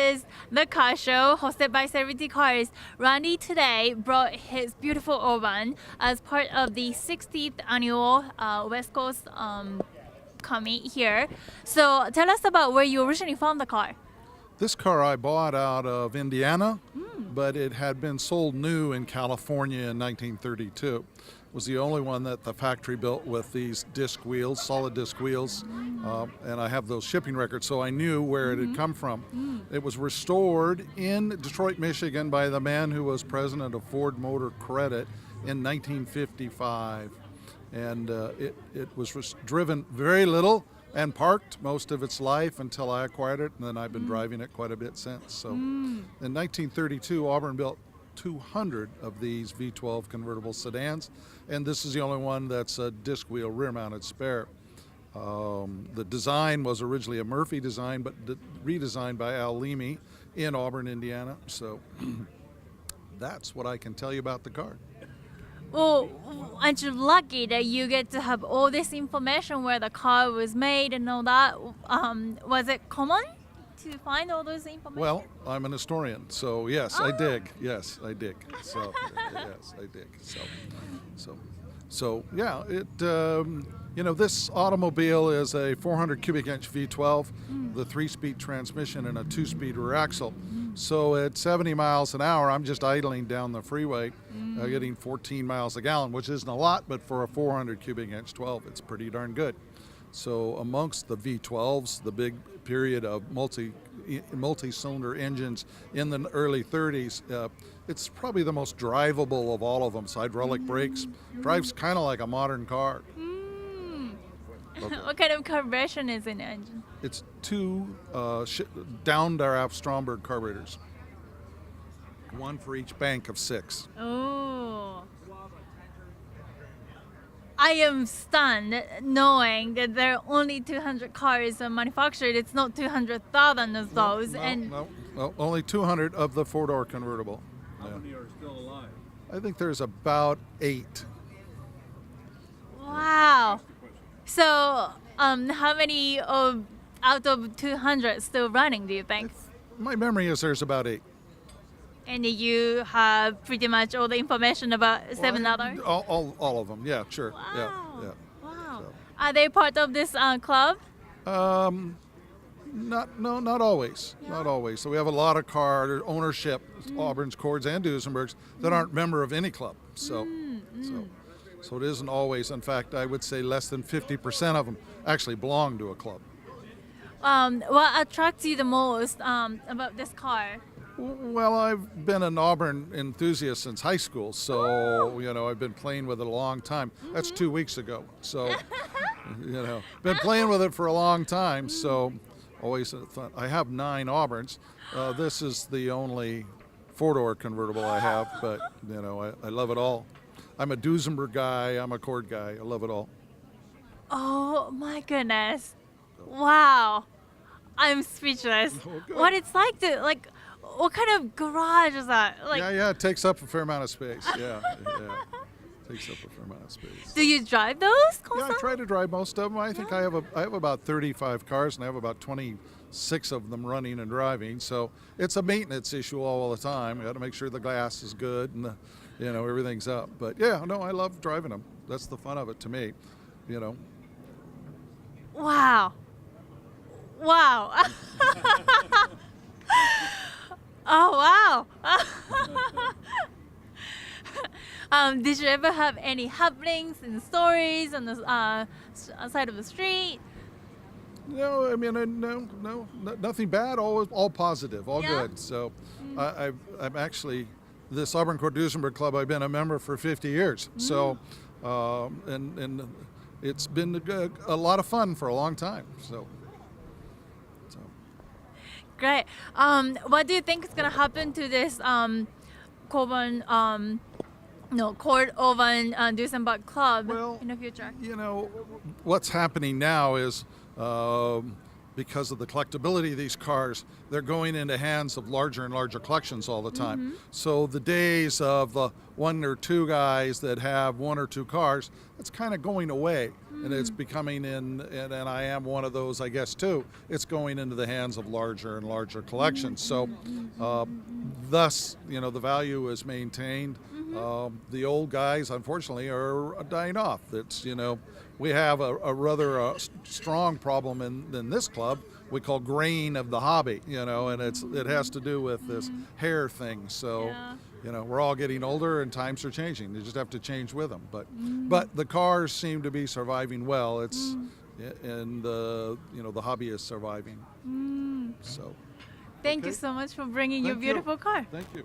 is the car show hosted by Celebrity Cars. Randy today brought his beautiful Auburn as part of the 60th annual West Coast Commit here. So tell us about where you originally found the car. This car I bought out of Indiana, but it had been sold new in California in 1932. It was the only one that the factory built with these disc wheels, solid disc wheels, and I have those shipping records, so I knew where it had come from. It was restored in Detroit, Michigan by the man who was president of Ford Motor Credit in 1955. And it was driven very little and parked most of its life until I acquired it, and then I've been driving it quite a bit since. So in 1932, Auburn built 200 of these V12 convertible sedans, and this is the only one that's a disc wheel rear-mounted spare. The design was originally a Murphy design, but redesigned by Al Leamy in Auburn, Indiana. So that's what I can tell you about the car. Well, aren't you lucky that you get to have all this information where the car was made and all that? Was it common to find all those information? Well, I'm an historian, so yes, I dig. Yes, I dig. So yes, I dig. So yeah, this automobile is a 400 cubic inch V12, the 3-speed transmission and a 2-speed rear axle. So at 70 miles an hour, I'm just idling down the freeway, getting 14 miles a gallon, which isn't a lot, but for a 400 cubic inch 12, it's pretty darn good. So amongst the V12s, the big period of multi-cylinder engines in the early 30s, it's probably the most drivable of all of them. So hydraulic brakes, drives kind of like a modern car. Okay. What kind of carburation is in the engine? It's two down-draft Stromberg carburetors, one for each bank of 6. Oh. I am stunned knowing that there are only 200 cars manufactured. It's not 200,000 of those. No, only 200 of the 4-door convertible. How many are still alive? I think there's about 8. Wow. So, how many out of 200 still running, do you think? My memory is there's about 8. And you have pretty much all the information about 7 others? All of them, yeah, sure. Wow. Yeah. Wow. So. Are they part of this club? Not always. Yeah. Not always. So we have a lot of car ownership, Auburn's, Cords, and Duesenbergs, that aren't member of any club. So it isn't always. In fact, I would say less than 50% of them actually belong to a club. What attracts you the most about this car? Well, I've been an Auburn enthusiast since high school, so I've been playing with it a long time. That's 2 weeks ago. So been playing with it for a long time. So always thought I have 9 Auburns. This is the only 4-door convertible I have, but I love it all. I'm a Duesenberg guy. I'm a Cord guy. I love it all. Oh my goodness! Wow, I'm speechless. Oh, what it's like to what kind of garage is that? Yeah, it takes up a fair amount of space. Yeah. Takes up a fair amount of space. Do you drive those constantly? Yeah, I try to drive most of them. I think I have about 35 cars, and I have about 26 of them running and driving. So it's a maintenance issue all the time. You got to make sure the glass is good and everything's up. But yeah, no, I love driving them. That's the fun of it to me. Wow. Oh wow. Did you ever have any happenings and stories on the side of the street? No, I mean, no, nothing bad. All positive, all good. So, I'm actually this Auburn Cord Duesenberg Club. I've been a member for 50 years. So, and it's been a lot of fun for a long time. So. Great. What do you think is gonna happen to this Cord Auburn Duesenberg Club in the future? What's happening now is because of the collectability of these cars, they're going into hands of larger and larger collections all the time. So the days of the one or two guys that have one or two cars, it's kind of going away. And it's becoming and I am one of those, I guess, too. It's going into the hands of larger and larger collections. So thus, the value is maintained. The old guys, unfortunately, are dying off. It's, we have a rather strong problem in this club we call graying of the hobby, and it has to do with this hair thing. So, we're all getting older and times are changing. You just have to change with them. But the cars seem to be surviving well. It's and the hobby is surviving. So. Thank you so much for bringing your beautiful car. Thank you.